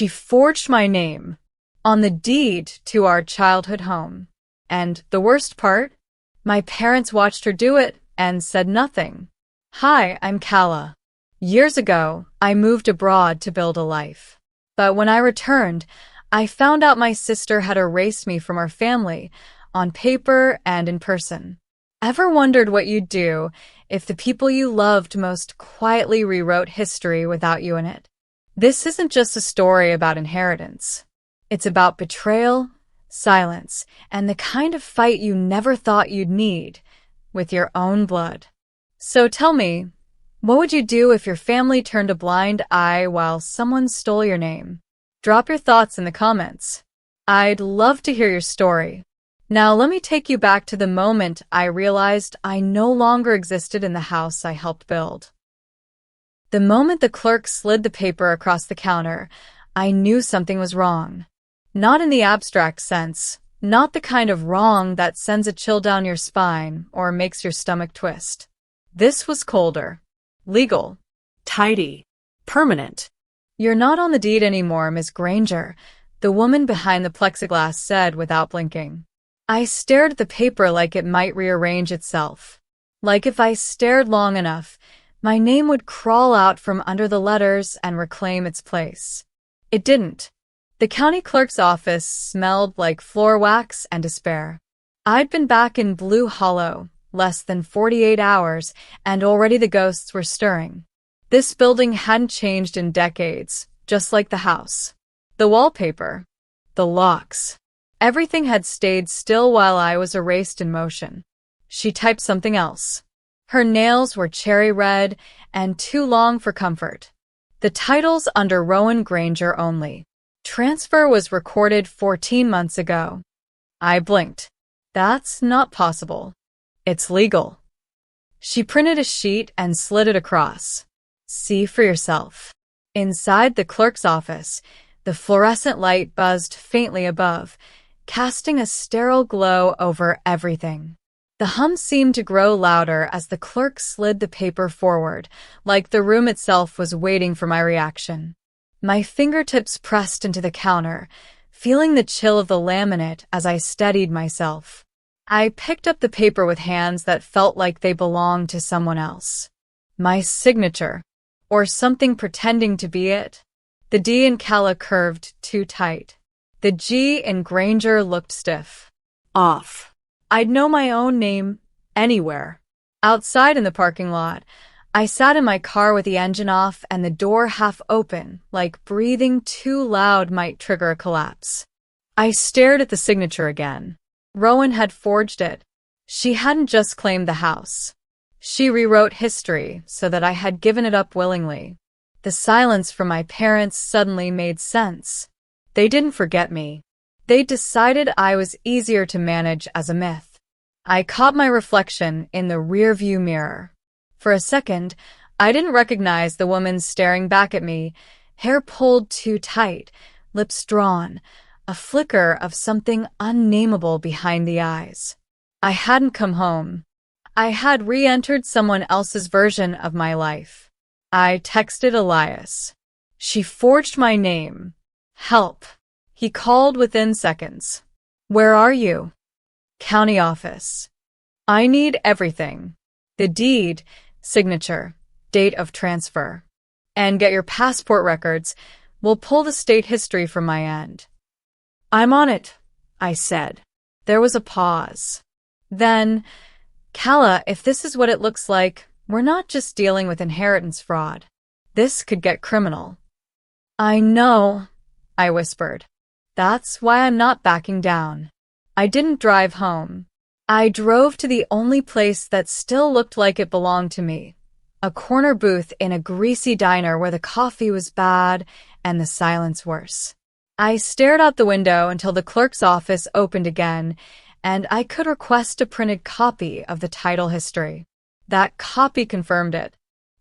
She forged my name on the deed to our childhood home. And the worst part? My parents watched her do it and said nothing. Hi, I'm Kala. Years ago, I moved abroad to build a life. But when I returned, I found out my sister had erased me from our family, on paper and in person. Ever wondered what you'd do if the people you loved most quietly rewrote history without you in it? This isn't just a story about inheritance. It's about betrayal, silence, and the kind of fight you never thought you'd need with your own blood. So tell me, what would you do if your family turned a blind eye while someone stole your name? Drop your thoughts in the comments. I'd love to hear your story. Now let me take you back to the moment I realized I no longer existed in the house I helped build. The moment the clerk slid the paper across the counter, I knew something was wrong. Not in the abstract sense, not the kind of wrong that sends a chill down your spine or makes your stomach twist. This was colder. Legal. Tidy. Permanent. You're not on the deed anymore, Miss Granger, the woman behind the plexiglass said without blinking. I stared at the paper like it might rearrange itself. Like if I stared long enough, my name would crawl out from under the letters and reclaim its place. It didn't. The county clerk's office smelled like floor wax and despair. I'd been back in Blue Hollow less than 48 hours, and already the ghosts were stirring. This building hadn't changed in decades, just like the house. The wallpaper, the locks, everything had stayed still while I was erased in motion. She typed something else. Her nails were cherry red and too long for comfort. The title's under Rowan Granger only. Transfer was recorded 14 months ago. I blinked. That's not possible. It's legal. She printed a sheet and slid it across. See for yourself. Inside the clerk's office, the fluorescent light buzzed faintly above, casting a sterile glow over everything. The hum seemed to grow louder as the clerk slid the paper forward, like the room itself was waiting for my reaction. My fingertips pressed into the counter, feeling the chill of the laminate as I steadied myself. I picked up the paper with hands that felt like they belonged to someone else. My signature, or something pretending to be it. The D in Kala curved too tight. The G in Granger looked stiff. Off. I'd know my own name anywhere. Outside in the parking lot, I sat in my car with the engine off and the door half open, like breathing too loud might trigger a collapse. I stared at the signature again. Rowan had forged it. She hadn't just claimed the house. She rewrote history so that I had given it up willingly. The silence from my parents suddenly made sense. They didn't forget me. They decided I was easier to manage as a myth. I caught my reflection in the rearview mirror. For a second, I didn't recognize the woman staring back at me, hair pulled too tight, lips drawn, a flicker of something unnameable behind the eyes. I hadn't come home. I had re-entered someone else's version of my life. I texted Elias. She forged my name. Help. He called within seconds. Where are you? County office. I need everything. The deed, signature, date of transfer. And get your passport records. We'll pull the state history from my end. I'm on it, I said. There was a pause. Then, Kala, if this is what it looks like, we're not just dealing with inheritance fraud. This could get criminal. I know, I whispered. That's why I'm not backing down. I didn't drive home. I drove to the only place that still looked like it belonged to me. A corner booth in a greasy diner where the coffee was bad and the silence worse. I stared out the window until the clerk's office opened again, and I could request a printed copy of the title history. That copy confirmed it.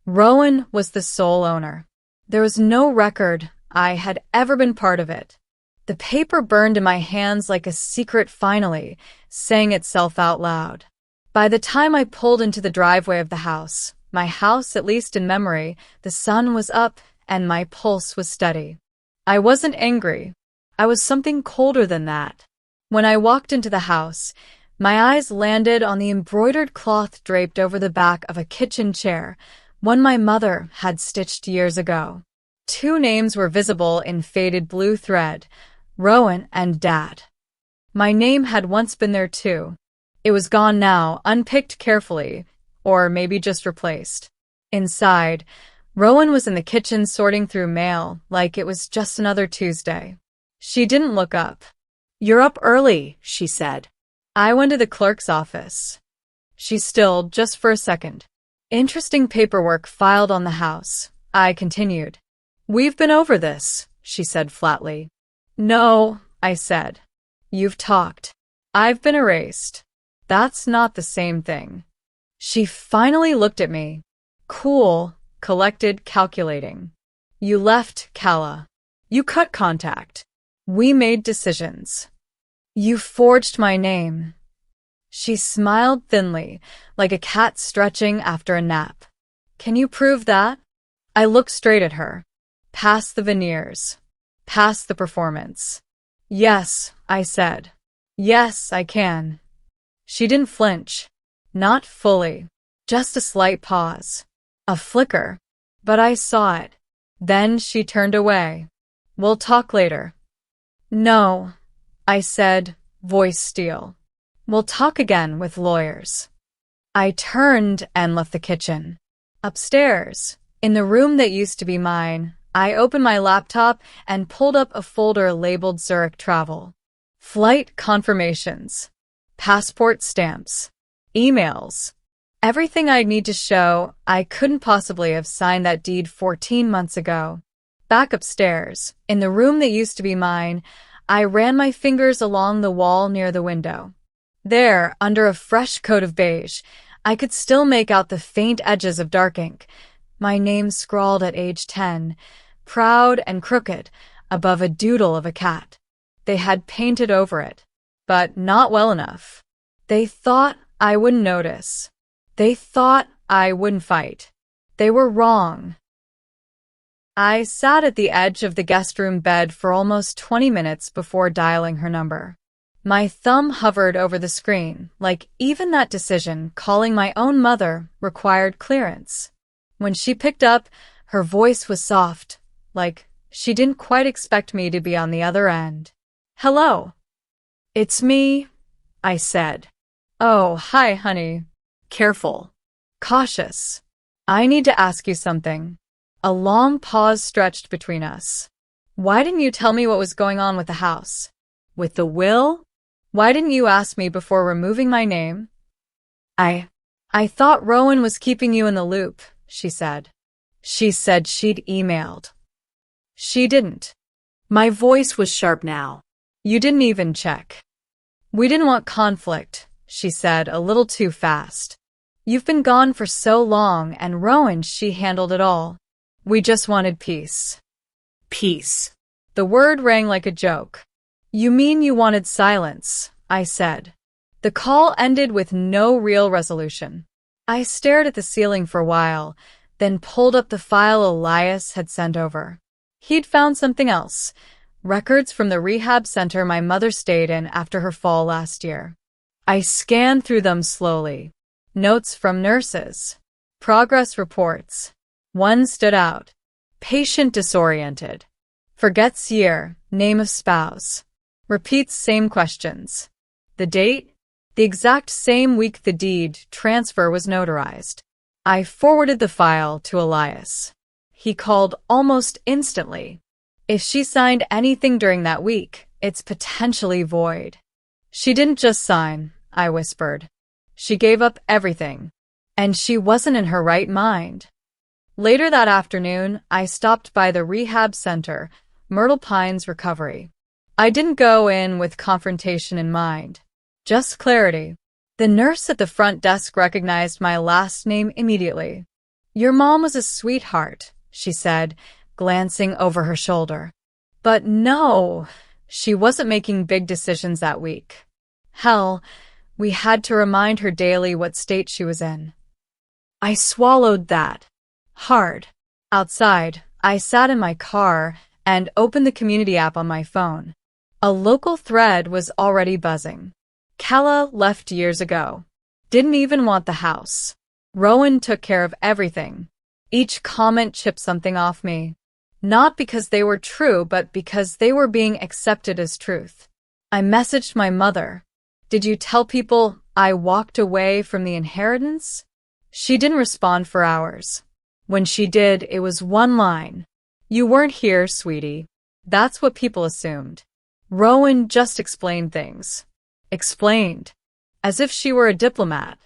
Rowan was the sole owner. There was no record I had ever been part of it. The paper burned in my hands like a secret finally, saying itself out loud. By the time I pulled into the driveway of the house, my house, at least in memory, the sun was up and my pulse was steady. I wasn't angry. I was something colder than that. When I walked into the house, my eyes landed on the embroidered cloth draped over the back of a kitchen chair, one my mother had stitched years ago. Two names were visible in faded blue thread, Rowan and Dad. My name had once been there too. It was gone now, unpicked carefully, or maybe just replaced. Inside, Rowan was in the kitchen sorting through mail like it was just another Tuesday. She didn't look up. "You're up early," she said. I went to the clerk's office. She stilled just for a second. "Interesting paperwork filed on the house," I continued. "We've been over this," she said flatly. "No," I said. "You've talked. I've been erased. That's not the same thing." She finally looked at me. Cool, collected, calculating. "You left, Calla. You cut contact. We made decisions. You forged my name." She smiled thinly, like a cat stretching after a nap. "Can you prove that?" I looked straight at her. Past the veneers. Past the performance. "Yes," I said. "Yes, I can." She didn't flinch. Not fully. Just a slight pause. A flicker. But I saw it. Then she turned away. "We'll talk later." "No," I said, voice steel. "We'll talk again with lawyers." I turned and left the kitchen. Upstairs, in the room that used to be mine, I opened my laptop and pulled up a folder labeled Zurich Travel. Flight confirmations. Passport stamps. Emails. Everything I'd need to show I couldn't possibly have signed that deed 14 months ago. Back upstairs, in the room that used to be mine, I ran my fingers along the wall near the window. There, under a fresh coat of beige, I could still make out the faint edges of dark ink, my name scrawled at age 10, proud and crooked, above a doodle of a cat. They had painted over it, but not well enough. They thought I wouldn't notice. They thought I wouldn't fight. They were wrong. I sat at the edge of the guest room bed for almost 20 minutes before dialing her number. My thumb hovered over the screen, like even that decision, calling my own mother, required clearance. When she picked up, her voice was soft, like she didn't quite expect me to be on the other end. "Hello." "It's me," I said. "Oh, hi, honey." Careful. Cautious. "I need to ask you something." A long pause stretched between us. "Why didn't you tell me what was going on with the house? With the will? Why didn't you ask me before removing my name?" I thought Rowan was keeping you in the loop," she said. "She said she'd emailed." "She didn't." My voice was sharp now. "You didn't even check." "We didn't want conflict," she said a little too fast. "You've been gone for so long, and Rowan, she handled it all. We just wanted peace." Peace. The word rang like a joke. "You mean you wanted silence," I said. The call ended with no real resolution. I stared at the ceiling for a while, then pulled up the file Elias had sent over. He'd found something else, records from the rehab center my mother stayed in after her fall last year. I scanned through them slowly. Notes from nurses. Progress reports. One stood out. Patient disoriented. Forgets year, name of spouse. Repeats same questions. The date? The exact same week the deed transfer was notarized. I forwarded the file to Elias. He called almost instantly. If she signed anything during that week, it's potentially void. "She didn't just sign," I whispered. "She gave up everything. And she wasn't in her right mind." Later that afternoon, I stopped by the rehab center, Myrtle Pines Recovery. I didn't go in with confrontation in mind, just clarity. The nurse at the front desk recognized my last name immediately. "Your mom was a sweetheart," she said, glancing over her shoulder. But no, she wasn't making big decisions that week. Hell, we had to remind her daily what state she was in. I swallowed that. Hard. Outside, I sat in my car, and opened the community app on my phone. A local thread was already buzzing. Kala left years ago. Didn't even want the house. Rowan took care of everything. Each comment chipped something off me. Not because they were true, but because they were being accepted as truth. I messaged my mother. Did you tell people I walked away from the inheritance? She didn't respond for hours. When she did, it was one line. You weren't here, sweetie. That's what people assumed. Rowan just explained things. Explained. As if she were a diplomat.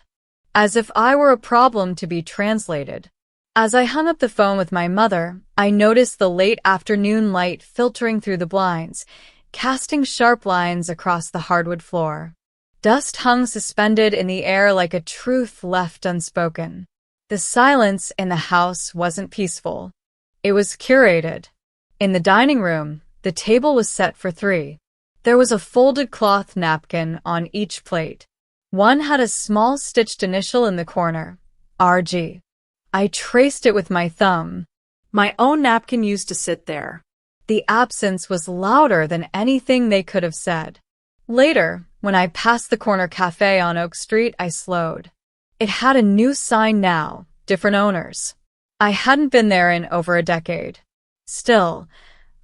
As if I were a problem to be translated. As I hung up the phone with my mother, I noticed the late afternoon light filtering through the blinds, casting sharp lines across the hardwood floor. Dust hung suspended in the air like a truth left unspoken. The silence in the house wasn't peaceful. It was curated. In the dining room, the table was set for 3. There was a folded cloth napkin on each plate. One had a small stitched initial in the corner, RG. I traced it with my thumb. My own napkin used to sit there. The absence was louder than anything they could have said. Later, when I passed the corner cafe on Oak Street, I slowed. It had a new sign now, different owners. I hadn't been there in over a decade. Still,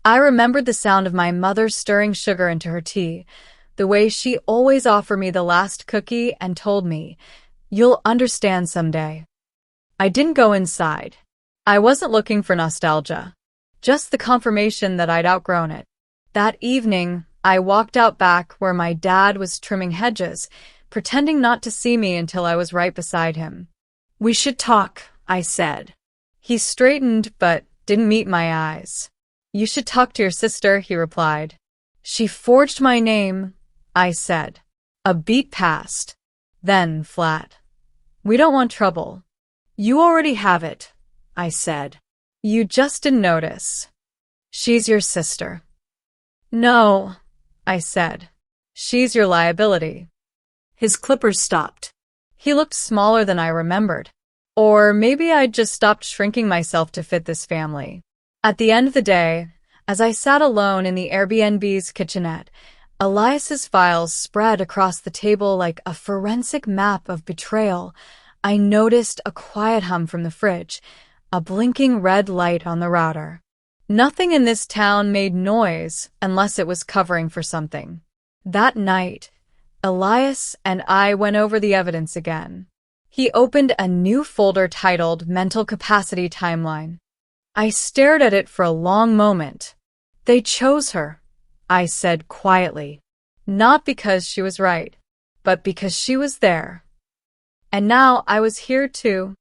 I remembered the sound of my mother stirring sugar into her tea, the way she always offered me the last cookie and told me, "You'll understand someday." I didn't go inside. I wasn't looking for nostalgia, just the confirmation that I'd outgrown it. That evening, I walked out back where my dad was trimming hedges, pretending not to see me until I was right beside him. We should talk, I said. He straightened but didn't meet my eyes. You should talk to your sister, he replied. She forged my name, I said. A beat passed. Then flat. We don't want trouble. You already have it, I said. You just didn't notice. She's your sister. No, I said. She's your liability. His clippers stopped. He looked smaller than I remembered. Or maybe I'd just stopped shrinking myself to fit this family. At the end of the day, as I sat alone in the Airbnb's kitchenette, Elias's files spread across the table like a forensic map of betrayal. I noticed a quiet hum from the fridge, a blinking red light on the router. Nothing in this town made noise unless it was covering for something. That night, Elias and I went over the evidence again. He opened a new folder titled Mental Capacity Timeline. I stared at it for a long moment. They chose her, I said quietly. Not because she was right, but because she was there. And now I was here too.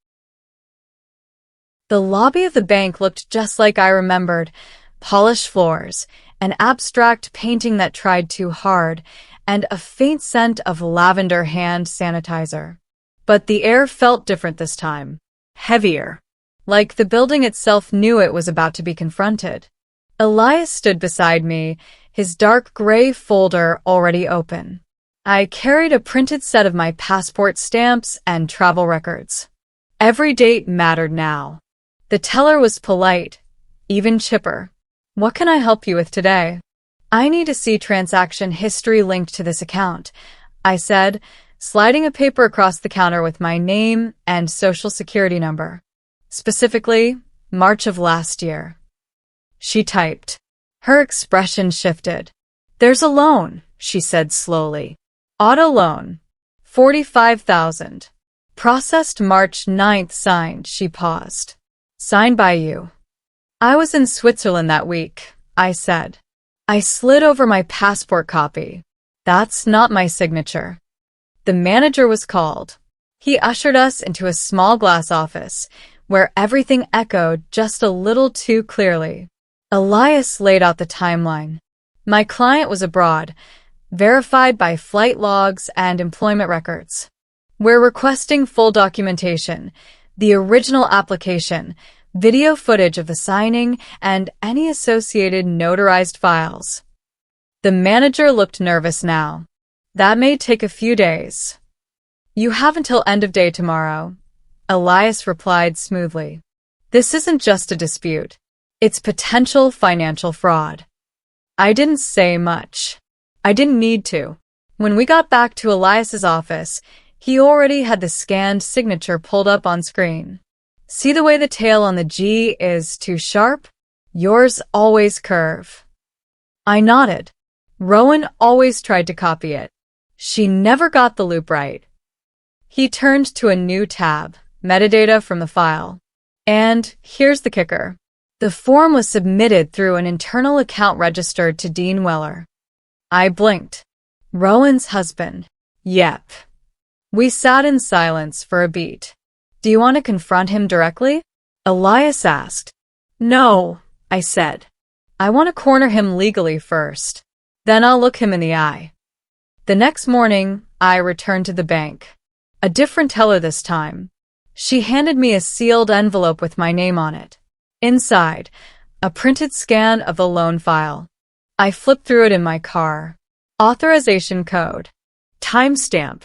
The lobby of the bank looked just like I remembered. Polished floors, an abstract painting that tried too hard, and a faint scent of lavender hand sanitizer. But the air felt different this time. Heavier. Like the building itself knew it was about to be confronted. Elias stood beside me, his dark gray folder already open. I carried a printed set of my passport stamps and travel records. Every date mattered now. The teller was polite, even chipper. What can I help you with today? I need to see transaction history linked to this account, I said, sliding a paper across the counter with my name and social security number. Specifically, March of last year. She typed. Her expression shifted. There's a loan, she said slowly. Auto loan. $45,000. Processed March 9th, signed, she paused. Signed by you. I was in Switzerland that week, I said. I slid over my passport copy. That's not my signature. The manager was called. He ushered us into a small glass office, where everything echoed just a little too clearly. Elias laid out the timeline. My client was abroad, verified by flight logs and employment records. We're requesting full documentation, the original application, video footage of the signing, and any associated notarized files. The manager looked nervous now. That may take a few days. You have until end of day tomorrow, Elias replied smoothly. This isn't just a dispute. its potential financial fraud. I didn't say much. I didn't need to. When we got back to Elias's office, he already had the scanned signature pulled up on screen. See the way the tail on the G is too sharp? Yours always curve. I nodded. Rowan always tried to copy it. She never got the loop right. He turned to a new tab, metadata from the file. And here's the kicker. The form was submitted through an internal account registered to Dean Weller. I blinked. Rowan's husband. Yep. We sat in silence for a beat. Do you want to confront him directly? Elias asked. No, I said. I want to corner him legally first. Then I'll look him in the eye. The next morning, I returned to the bank. A different teller this time. She handed me a sealed envelope with my name on it. Inside, a printed scan of the loan file. I flipped through it in my car. Authorization code. Timestamp.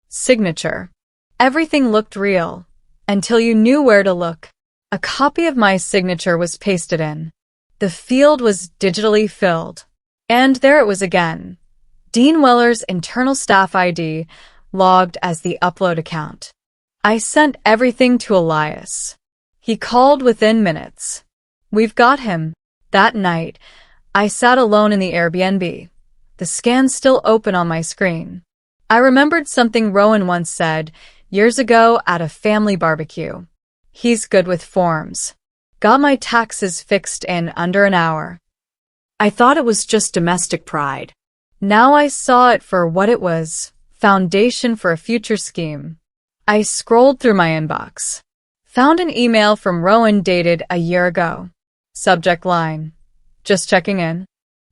Signature. Everything looked real. Until you knew where to look. A copy of my signature was pasted in. The field was digitally filled. And there it was again. Dean Weller's internal staff ID, logged as the upload account. I sent everything to Elias. He called within minutes. We've got him. That night, I sat alone in the Airbnb. The scan still open on my screen. I remembered something Rowan once said years ago at a family barbecue. He's good with forms. Got my taxes fixed in under an hour. I thought it was just domestic pride. Now I saw it for what it was, foundation for a future scheme. I scrolled through my inbox. Found an email from Rowan dated a year ago. Subject line. Just checking in.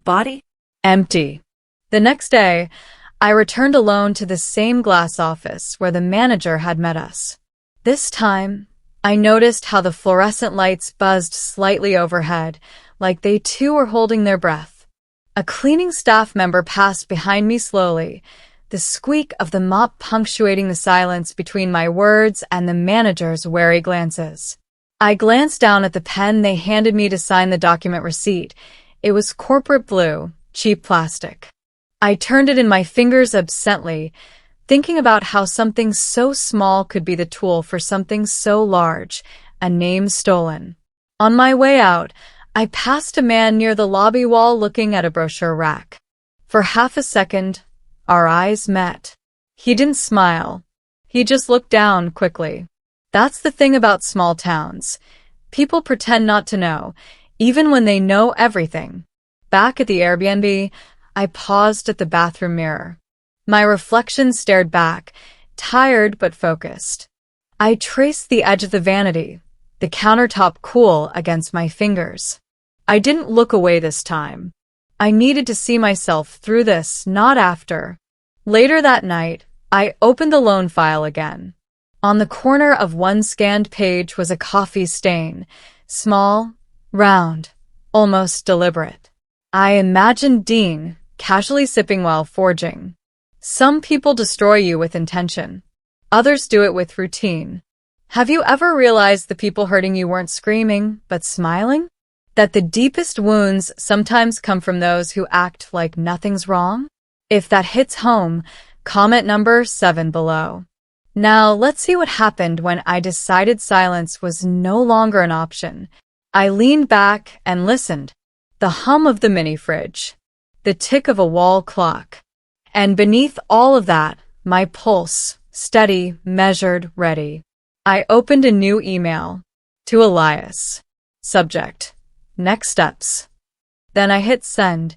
Body? Empty. The next day, I returned alone to the same glass office where the manager had met us. This time, I noticed how the fluorescent lights buzzed slightly overhead, like they too were holding their breath. A cleaning staff member passed behind me slowly, the squeak of the mop punctuating the silence between my words and the manager's wary glances. I glanced down at the pen they handed me to sign the document receipt. It was corporate blue, cheap plastic. I turned it in my fingers absently, thinking about how something so small could be the tool for something so large, a name stolen. On my way out, I passed a man near the lobby wall looking at a brochure rack. For half a second, our eyes met. He didn't smile. He just looked down quickly. That's the thing about small towns. People pretend not to know, even when they know everything. Back at the Airbnb, I paused at the bathroom mirror. My reflection stared back, tired but focused. I traced the edge of the vanity, the countertop cool against my fingers. I didn't look away this time. I needed to see myself through this, not after. Later that night, I opened the loan file again. On the corner of one scanned page was a coffee stain, small, round, almost deliberate. I imagined Dean casually sipping while forging. Some people destroy you with intention. Others do it with routine. Have you ever realized the people hurting you weren't screaming, but smiling? That the deepest wounds sometimes come from those who act like nothing's wrong? If that hits home, comment number 7 below. Now, let's see what happened when I decided silence was no longer an option. I leaned back and listened. The hum of the mini fridge. The tick of a wall clock. And beneath all of that, my pulse, steady, measured, ready. I opened a new email. To Elias. Subject. Next steps. Then I hit send.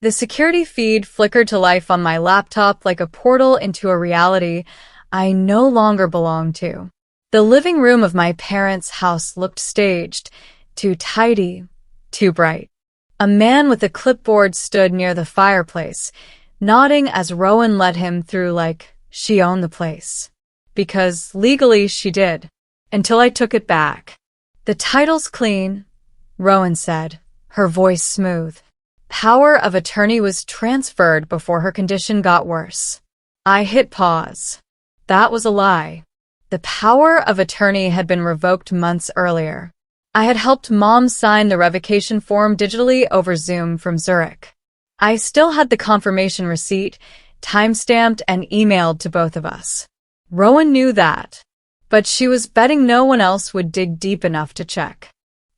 The security feed flickered to life on my laptop like a portal into a reality I no longer belonged to. The living room of my parents' house looked staged, too tidy, too bright. A man with a clipboard stood near the fireplace, nodding as Rowan led him through like she owned the place. Because legally she did, until I took it back. The title's clean, Rowan said, her voice smooth. Power of attorney was transferred before her condition got worse. I hit pause. That was a lie. The power of attorney had been revoked months earlier. I had helped Mom sign the revocation form digitally over Zoom from Zurich. I still had the confirmation receipt, time-stamped and emailed to both of us. Rowan knew that, but she was betting no one else would dig deep enough to check.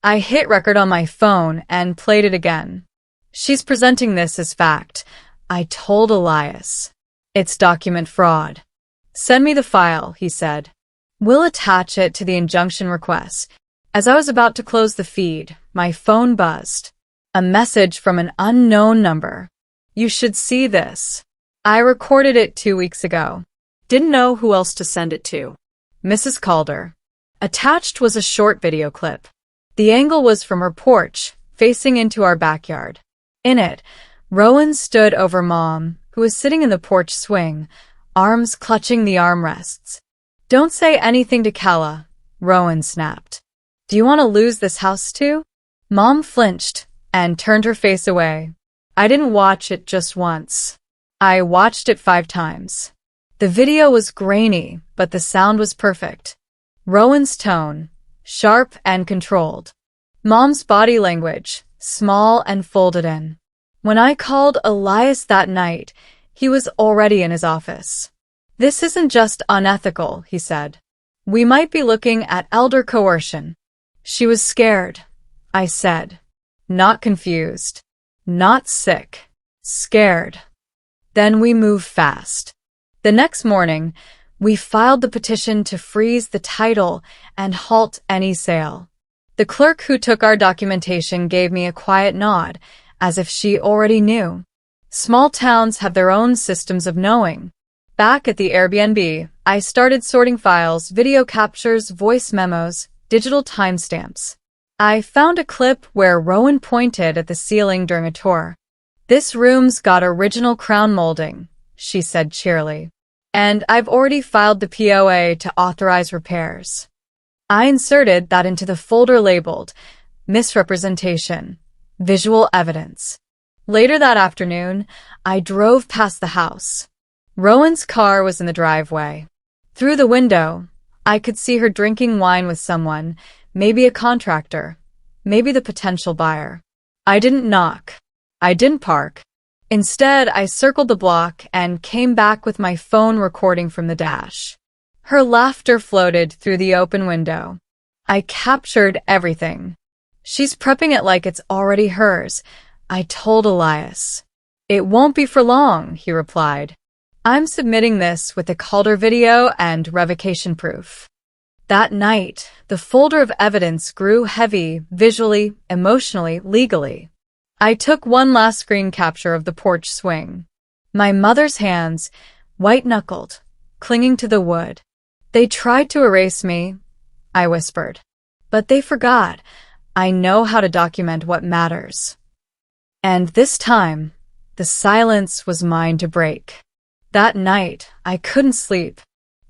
I hit record on my phone and played it again. She's presenting this as fact. I told Elias. It's document fraud. Send me the file, he said. We'll attach it to the injunction request. As I was about to close the feed, my phone buzzed. A message from an unknown number. You should see this. I recorded it 2 weeks ago. Didn't know who else to send it to. Mrs. Calder. Attached was a short video clip. The angle was from her porch, facing into our backyard. In it, Rowan stood over Mom, who was sitting in the porch swing, arms clutching the armrests. Don't say anything to Kala, Rowan snapped. Do you want to lose this house too? Mom flinched and turned her face away. I didn't watch it just once. I watched it 5 times. The video was grainy, but the sound was perfect. Rowan's tone, sharp and controlled. Mom's body language, small and folded in. When I called Elias that night, he was already in his office. This isn't just unethical, he said. We might be looking at elder coercion. She was scared, I said. Not confused. Not sick. Scared. Then we moved fast. The next morning, we filed the petition to freeze the title and halt any sale. The clerk who took our documentation gave me a quiet nod, as if she already knew. Small towns have their own systems of knowing. Back at the Airbnb, I started sorting files, video captures, voice memos, digital timestamps. I found a clip where Rowan pointed at the ceiling during a tour. This room's got original crown molding, she said cheerily. And I've already filed the POA to authorize repairs. I inserted that into the folder labeled Misrepresentation, Visual Evidence. Later that afternoon, I drove past the house. Rowan's car was in the driveway. Through the window, I could see her drinking wine with someone, maybe a contractor, maybe the potential buyer. I didn't knock. I didn't park. Instead, I circled the block and came back with my phone recording from the dash. Her laughter floated through the open window. I captured everything. She's prepping it like it's already hers, I told Elias. It won't be for long, he replied. I'm submitting this with a Calder video and revocation proof. That night, the folder of evidence grew heavy, visually, emotionally, legally. I took one last screen capture of the porch swing. My mother's hands, white-knuckled, clinging to the wood. They tried to erase me, I whispered. But they forgot. I know how to document what matters. And this time, the silence was mine to break. That night, I couldn't sleep.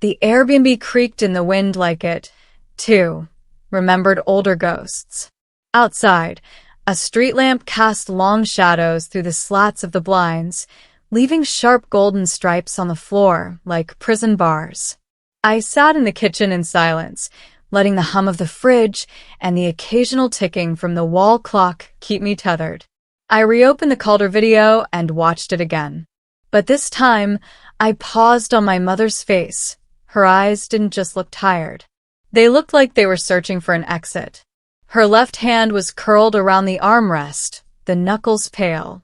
The Airbnb creaked in the wind like it, too, remembered older ghosts. Outside, a street lamp cast long shadows through the slats of the blinds, leaving sharp golden stripes on the floor like prison bars. I sat in the kitchen in silence, letting the hum of the fridge and the occasional ticking from the wall clock keep me tethered. I reopened the Calder video and watched it again. But this time, I paused on my mother's face. Her eyes didn't just look tired. They looked like they were searching for an exit. Her left hand was curled around the armrest, the knuckles pale.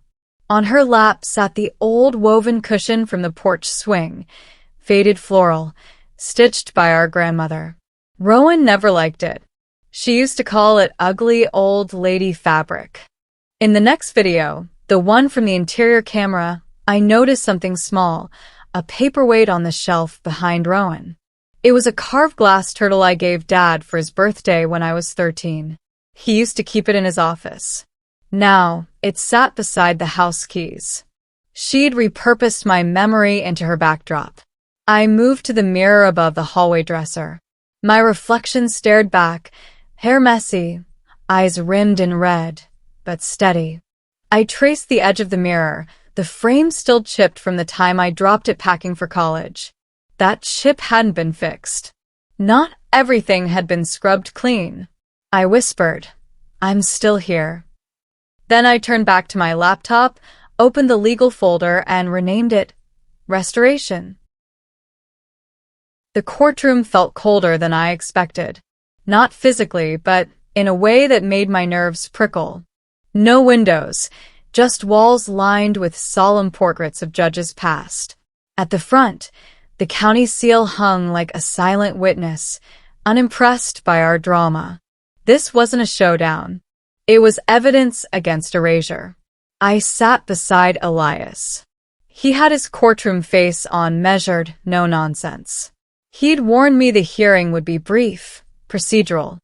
On her lap sat the old woven cushion from the porch swing, faded floral, stitched by our grandmother. Rowan never liked it. She used to call it ugly old lady fabric. In the next video, the one from the interior camera, I noticed something small, a paperweight on the shelf behind Rowan. It was a carved glass turtle I gave Dad for his birthday when I was 13. He used to keep it in his office. Now, it sat beside the house keys. She'd repurposed my memory into her backdrop. I moved to the mirror above the hallway dresser. My reflection stared back, hair messy, eyes rimmed in red, but steady. I traced the edge of the mirror, the frame still chipped from the time I dropped it packing for college. That chip hadn't been fixed. Not everything had been scrubbed clean. I whispered, "I'm still here." Then I turned back to my laptop, opened the legal folder, and renamed it Restoration. The courtroom felt colder than I expected. Not physically, but in a way that made my nerves prickle. No windows, just walls lined with solemn portraits of judges past. At the front, the county seal hung like a silent witness, unimpressed by our drama. This wasn't a showdown. It was evidence against erasure. I sat beside Elias. He had his courtroom face on, measured, no nonsense. He'd warned me the hearing would be brief, procedural,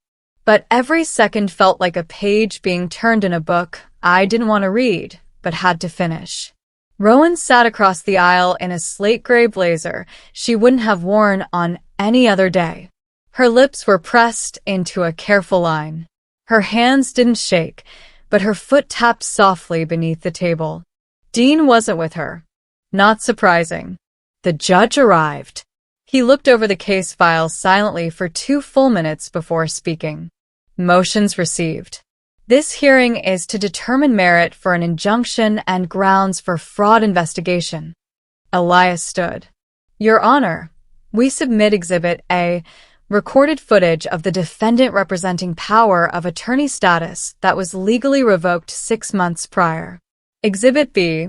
but every second felt like a page being turned in a book I didn't want to read, but had to finish. Rowan sat across the aisle in a slate-gray blazer she wouldn't have worn on any other day. Her lips were pressed into a careful line. Her hands didn't shake, but her foot tapped softly beneath the table. Dean wasn't with her. Not surprising. The judge arrived. He looked over the case file silently for 2 full minutes before speaking. Motions received. This hearing is to determine merit for an injunction and grounds for fraud investigation. Elias stood. Your Honor, we submit Exhibit A, recorded footage of the defendant representing power of attorney status that was legally revoked 6 months prior. Exhibit B,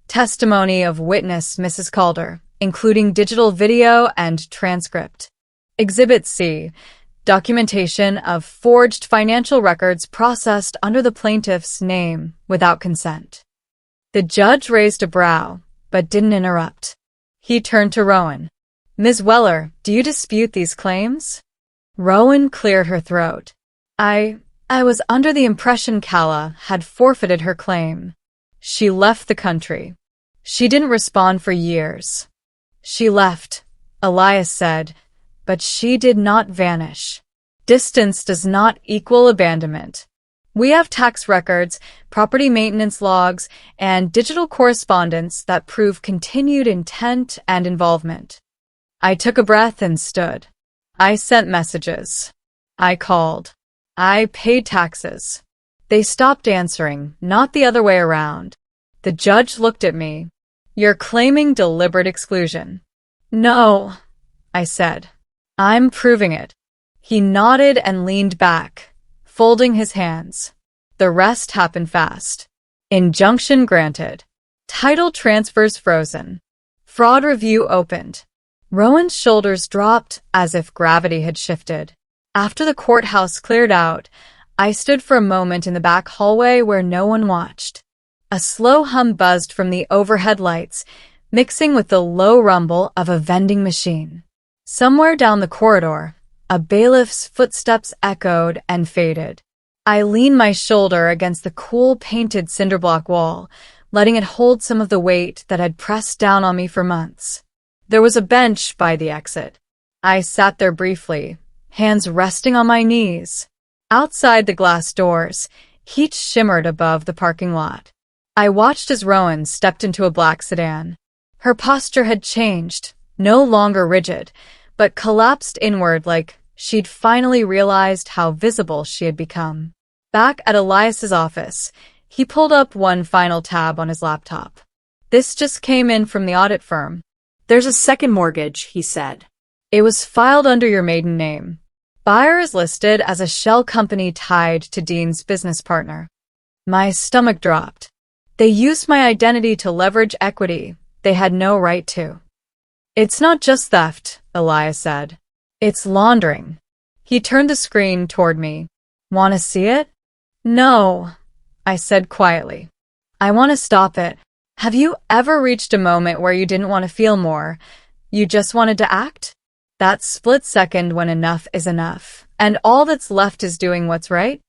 testimony of witness Mrs. Calder, including digital video and transcript. Exhibit C, documentation of forged financial records processed under the plaintiff's name without consent. The judge raised a brow, but didn't interrupt. He turned to Rowan. Ms. Weller, do you dispute these claims? Rowan cleared her throat. I was under the impression Calla had forfeited her claim. She left the country. She didn't respond for years. She left, Elias said, but she did not vanish. Distance does not equal abandonment. We have tax records, property maintenance logs, and digital correspondence that prove continued intent and involvement. I took a breath and stood. I sent messages. I called. I paid taxes. They stopped answering, not the other way around. The judge looked at me. You're claiming deliberate exclusion. No, I said. I'm proving it. He nodded and leaned back, folding his hands. The rest happened fast. Injunction granted. Title transfers frozen. Fraud review opened. Rowan's shoulders dropped as if gravity had shifted. After the courthouse cleared out, I stood for a moment in the back hallway where no one watched. A slow hum buzzed from the overhead lights, mixing with the low rumble of a vending machine. Somewhere down the corridor, a bailiff's footsteps echoed and faded. I leaned my shoulder against the cool painted cinderblock wall, letting it hold some of the weight that had pressed down on me for months. There was a bench by the exit. I sat there briefly, hands resting on my knees. Outside the glass doors, heat shimmered above the parking lot. I watched as Rowan stepped into a black sedan. Her posture had changed, no longer rigid, but collapsed inward like she'd finally realized how visible she had become. Back at Elias's office, he pulled up one final tab on his laptop. This just came in from the audit firm. There's a second mortgage, he said. It was filed under your maiden name. Buyer is listed as a shell company tied to Dean's business partner. My stomach dropped. They used my identity to leverage equity they had no right to. It's not just theft, Elias said. It's laundering. He turned the screen toward me. Want to see it? No, I said quietly. I want to stop it. Have you ever reached a moment where you didn't want to feel more? You just wanted to act? That split second when enough is enough, and all that's left is doing what's right?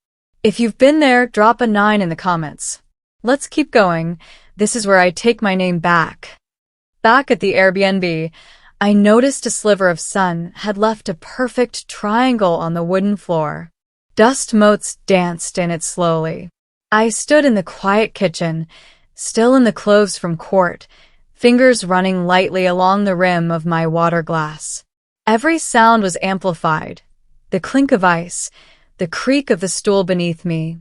If you've been there, drop a 9 in the comments. Let's keep going. This is where I take my name back. Back at the Airbnb, I noticed a sliver of sun had left a perfect triangle on the wooden floor. Dust motes danced in it slowly. I stood in the quiet kitchen, still in the clothes from court, fingers running lightly along the rim of my water glass. Every sound was amplified. The clink of ice, the creak of the stool beneath me,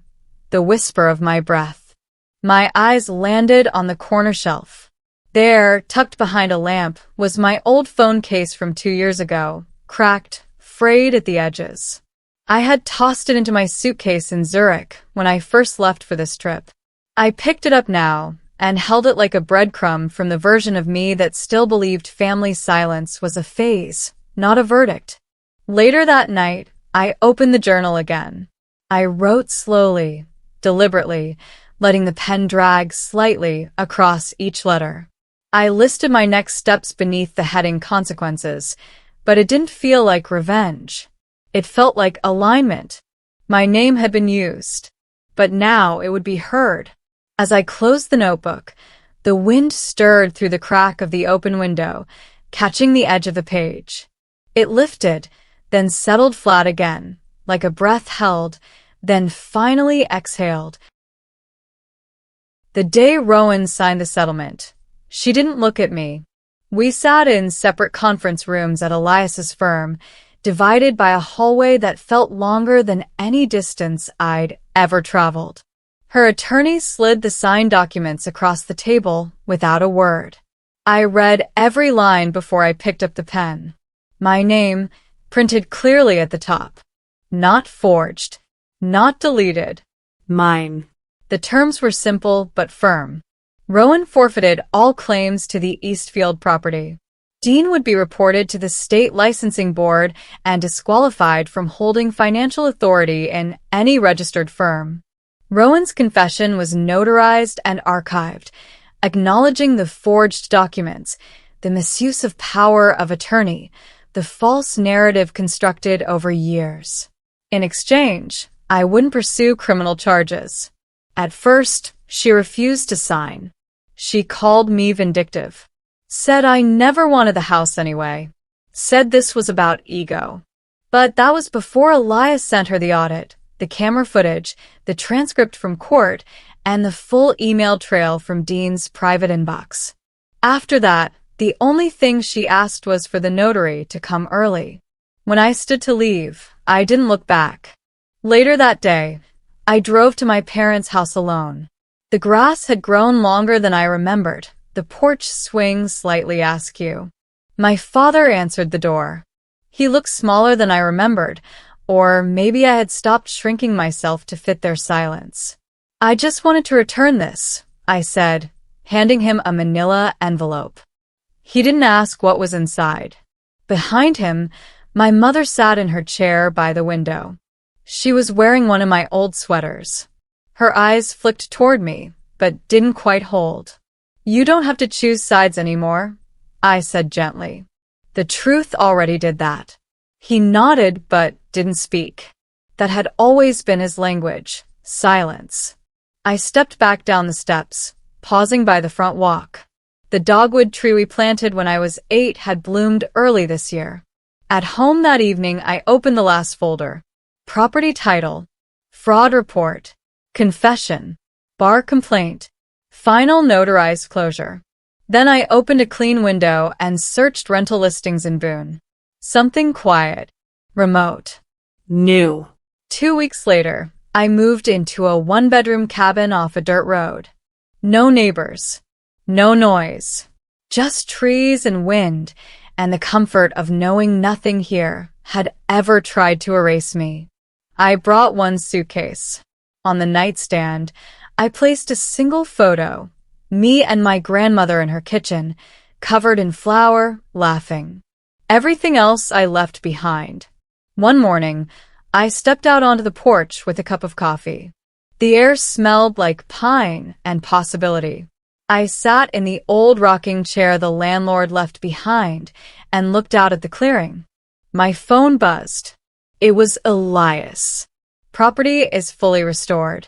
the whisper of my breath. My eyes landed on the corner shelf. There, tucked behind a lamp, was my old phone case from 2 years ago, cracked, frayed at the edges. I had tossed it into my suitcase in Zurich when I first left for this trip. I picked it up now and held it like a breadcrumb from the version of me that still believed family silence was a phase, not a verdict. Later that night, I opened the journal again. I wrote slowly, deliberately, letting the pen drag slightly across each letter. I listed my next steps beneath the heading consequences, but it didn't feel like revenge. It felt like alignment. My name had been used, but now it would be heard. As I closed the notebook, the wind stirred through the crack of the open window, catching the edge of the page. It lifted, then settled flat again, like a breath held, then finally exhaled. The day Rowan signed the settlement, she didn't look at me. We sat in separate conference rooms at Elias's firm, divided by a hallway that felt longer than any distance I'd ever traveled. Her attorney slid the signed documents across the table without a word. I read every line before I picked up the pen. My name, printed clearly at the top. Not forged. Not deleted. Mine. The terms were simple but firm. Rowan forfeited all claims to the Eastfield property. Dean would be reported to the state licensing board and disqualified from holding financial authority in any registered firm. Rowan's confession was notarized and archived, acknowledging the forged documents, the misuse of power of attorney, the false narrative constructed over years. In exchange, I wouldn't pursue criminal charges. At first, she refused to sign. She called me vindictive. Said I never wanted the house anyway. Said this was about ego. But that was before Elias sent her the audit, the camera footage, the transcript from court, and the full email trail from Dean's private inbox. After that, the only thing she asked was for the notary to come early. When I stood to leave, I didn't look back. Later that day, I drove to my parents' house alone. The grass had grown longer than I remembered, the porch swing slightly askew. My father answered the door. He looked smaller than I remembered, or maybe I had stopped shrinking myself to fit their silence. I just wanted to return this, I said, handing him a manila envelope. He didn't ask what was inside. Behind him, my mother sat in her chair by the window. She was wearing one of my old sweaters. Her eyes flicked toward me, but didn't quite hold. You don't have to choose sides anymore, I said gently. The truth already did that. He nodded but didn't speak. That had always been his language, silence. I stepped back down the steps, pausing by the front walk. The dogwood tree we planted when I was 8 had bloomed early this year. At home that evening, I opened the last folder. Property title, fraud report, confession, bar complaint, final notarized closure. Then I opened a clean window and searched rental listings in Boone. Something quiet, remote, New. 2 weeks later, I moved into a one-bedroom cabin off a dirt road. No neighbors, no noise, just trees and wind, and the comfort of knowing nothing here had ever tried to erase me. I brought one suitcase. On the nightstand, I placed a single photo, me and my grandmother in her kitchen, covered in flour, laughing. Everything else I left behind. One morning, I stepped out onto the porch with a cup of coffee. The air smelled like pine and possibility. I sat in the old rocking chair the landlord left behind and looked out at the clearing. My phone buzzed. It was Elias. Property is fully restored.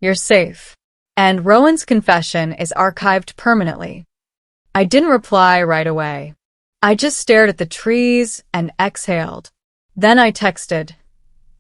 You're safe. And Rowan's confession is archived permanently. I didn't reply right away. I just stared at the trees and exhaled. Then I texted.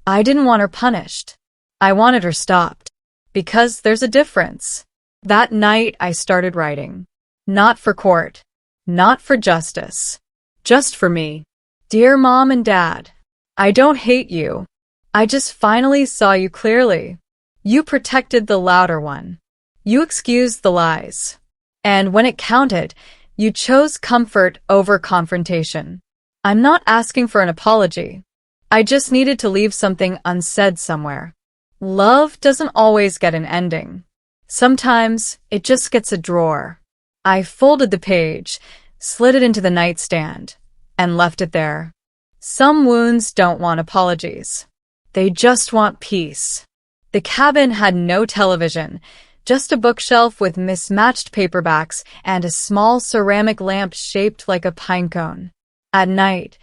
I didn't want her punished. I wanted her stopped. Because there's a difference. That night I started writing. Not for court. Not for justice. Just for me. Dear Mom and Dad, I don't hate you. I just finally saw you clearly. You protected the louder one. You excused the lies. And when it counted, you chose comfort over confrontation. I'm not asking for an apology. I just needed to leave something unsaid somewhere. Love doesn't always get an ending. Sometimes it just gets a drawer. I folded the page, slid it into the nightstand, and left it there. Some wounds don't want apologies. They just want peace. The cabin had no television, just a bookshelf with mismatched paperbacks and a small ceramic lamp shaped like a pine cone. At night,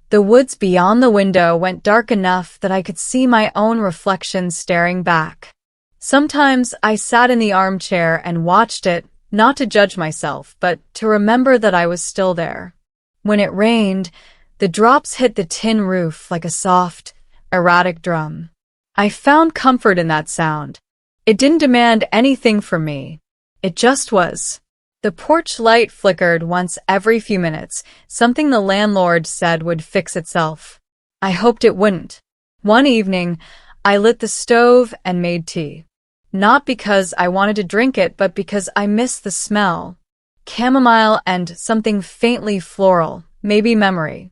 the woods beyond the window went dark enough that I could see my own reflection staring back. Sometimes I sat in the armchair and watched it, not to judge myself, but to remember that I was still there. When it rained, the drops hit the tin roof like a soft, erratic drum. I found comfort in that sound. It didn't demand anything from me. It just was. The porch light flickered once every few minutes, something the landlord said would fix itself. I hoped it wouldn't. One evening, I lit the stove and made tea. Not because I wanted to drink it, but because I missed the smell. Chamomile and something faintly floral, maybe memory.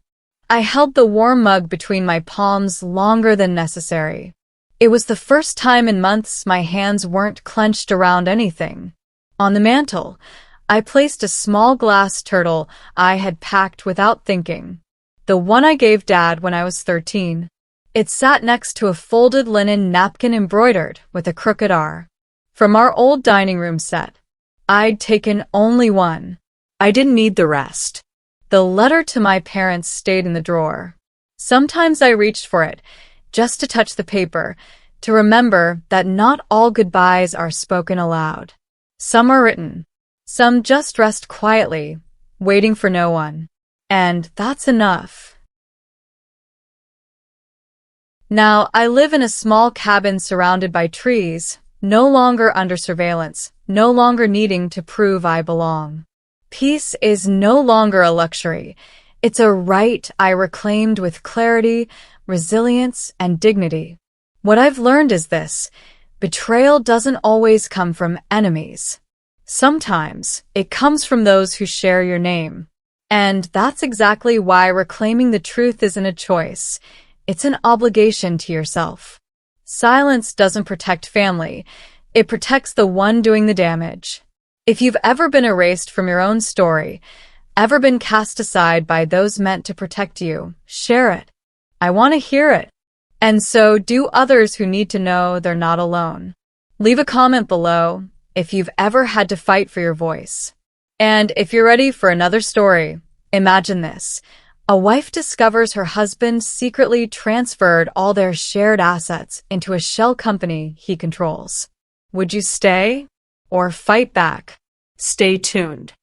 I held the warm mug between my palms longer than necessary. It was the first time in months my hands weren't clenched around anything. On the mantel, I placed a small glass turtle I had packed without thinking. The one I gave Dad when I was 13. It sat next to a folded linen napkin embroidered with a crooked R. From our old dining room set. I'd taken only one. I didn't need the rest. The letter to my parents stayed in the drawer. Sometimes I reached for it, just to touch the paper, to remember that not all goodbyes are spoken aloud. Some are written. Some just rest quietly, waiting for no one. And that's enough. Now, I live in a small cabin surrounded by trees, no longer under surveillance, no longer needing to prove I belong. Peace is no longer a luxury. It's a right I reclaimed with clarity, resilience, and dignity. What I've learned is this: betrayal doesn't always come from enemies. Sometimes it comes from those who share your name. And that's exactly why reclaiming the truth isn't a choice. It's an obligation to yourself. Silence doesn't protect family. It protects the one doing the damage. If you've ever been erased from your own story, ever been cast aside by those meant to protect you, share it. I want to hear it. And so do others who need to know they're not alone. Leave a comment below if you've ever had to fight for your voice. And if you're ready for another story, imagine this. A wife discovers her husband secretly transferred all their shared assets into a shell company he controls. Would you stay or fight back? Stay tuned.